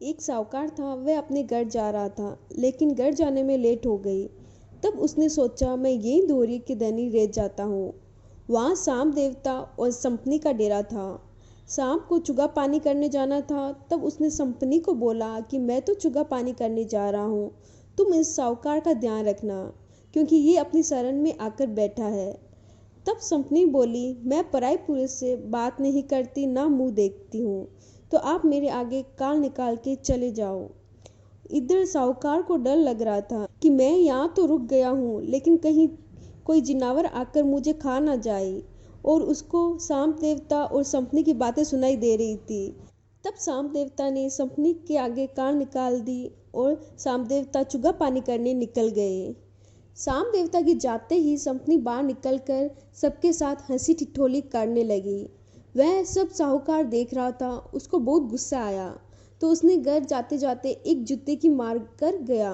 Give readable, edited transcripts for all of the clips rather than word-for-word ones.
एक साहूकार था। वह अपने घर जा रहा था, लेकिन घर जाने में लेट हो गई। तब उसने सोचा, मैं यही दोहरी के धनी रह जाता हूँ। वहाँ साम देवता और संपनी का डेरा था। सांप को चुगा पानी करने जाना था। तब उसने संपनी को बोला कि मैं तो चुगा पानी करने जा रहा हूँ, तुम इस साहूकार का ध्यान रखना, क्योंकि ये अपनी शरण में आकर बैठा है। तब संपनी बोली, मैं पराई पुरुष से बात नहीं करती, ना मुंह देखती हूँ, तो आप मेरे आगे कान निकाल के चले जाओ। इधर साहूकार को डर लग रहा था कि मैं यहाँ तो रुक गया हूँ, लेकिन कहीं कोई जिनावर आकर मुझे खा ना जाए, और उसको साम देवता और संपनी की बातें सुनाई दे रही थी। तब साम देवता ने संपनी के आगे कान निकाल दी और साम देवता चुगा पानी करने निकल गए। साम देवता की जाते ही संपनी बाहर निकलकर सबके साथ हंसी ठिठोली करने लगी। वह सब साहूकार देख रहा था। उसको बहुत गुस्सा आया, तो उसने घर जाते जाते एक जूते की मार कर गया।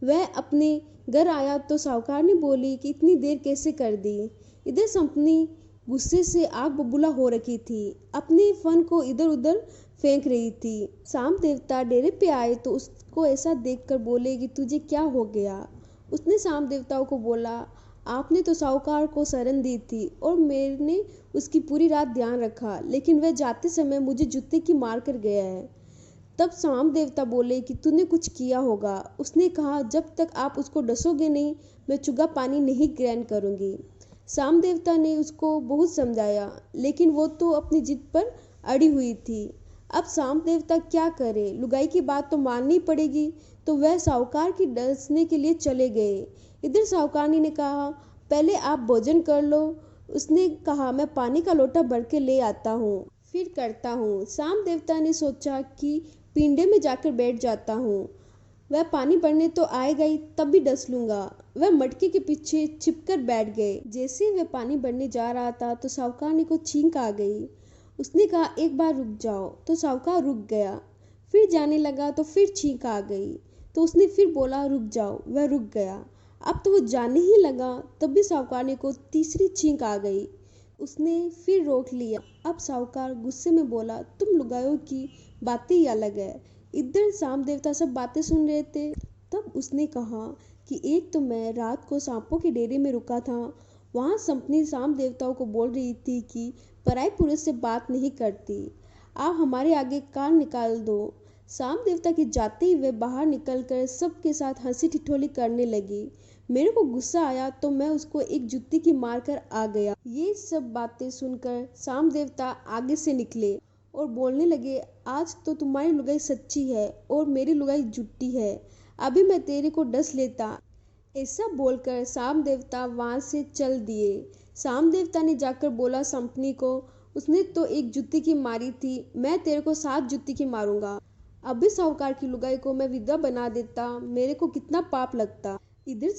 वह अपने घर आया तो साहूकार ने बोली कि इतनी देर कैसे कर दी। इधर संपनी गुस्से से आग बबूला हो रखी थी, अपने फन को इधर उधर फेंक रही थी। साम देवता डेरे पे आए तो उसको ऐसा देखकर बोले कि तुझे क्या हो गया। उसने साम देवताओं को बोला, आपने तो साहूकार को शरण दी थी और मैंने उसकी पूरी रात ध्यान रखा, लेकिन वह जाते समय मुझे जूते की मार कर गया है। तब साम देवता बोले कि तूने कुछ किया होगा। उसने कहा, जब तक आप उसको डसोगे नहीं, मैं चुगा पानी नहीं ग्रहण करूंगी। साम देवता ने उसको बहुत समझाया, लेकिन वो तो अपनी जिद पर अड़ी हुई थी। अब साम देवता क्या करे, लुगाई की बात तो माननी पड़ेगी। तो वह साहूकार की डसने के लिए चले गए। इधर साहूकारनी ने कहा, पहले आप भोजन कर लो। उसने कहा, मैं पानी का लोटा भर के ले आता हूँ, फिर करता हूँ। साम देवता ने सोचा कि पिंडे में जाकर बैठ जाता हूँ, वह पानी भरने तो आएगा ही, तब भी डस लूंगा। वह मटके के पीछे छिपकर बैठ गए। जैसे ही वह पानी भरने जा रहा था तो साहूकारनी को छींक आ गई। उसने कहा, एक बार रुक जाओ। तो साहूकार रुक गया। फिर जाने लगा तो फिर छींक आ गई। तो उसने फिर बोला, रुक जाओ। वह रुक गया। अब तो वो जाने ही लगा, तब भी साहूकारनी को तीसरी छींक आ गई। उसने फिर रोक लिया। अब साहूकार गुस्से में बोला, तुम लुगायों की बातें ही अलग है। इधर साम देवता सब बातें सुन रहे थे। तब उसने कहा कि एक तो मैं रात को सांपों के डेरे में रुका था। वहाँ संपनी साम देवताओं को बोल रही थी कि पराई पुरुष से बात नहीं करती, आप हमारे आगे कान निकाल दो। साम देवता की जाते ही वे बाहर निकलकर सबके साथ हंसी ठिठोली करने लगी। मेरे को गुस्सा आया तो मैं उसको एक जुत्ती की मार कर आ गया। ये सब बातें सुनकर साम देवता आगे से निकले और बोलने लगे, आज तो तुम्हारी लुगाई सच्ची है और मेरी लुगाई झूठी है। अभी मैं तेरे को डस लेता। ऐसा बोलकर साम देवता वहां से चल दिए। साम देवता ने जाकर बोला संपनी को, उसने तो एक जुत्ती की मारी थी, मैं तेरे को 7 जुत्ती की मारूंगा। अभी साहूकार की लुगाई को मैं विधवा बना देता, मेरे को कितना पाप लगता। इधर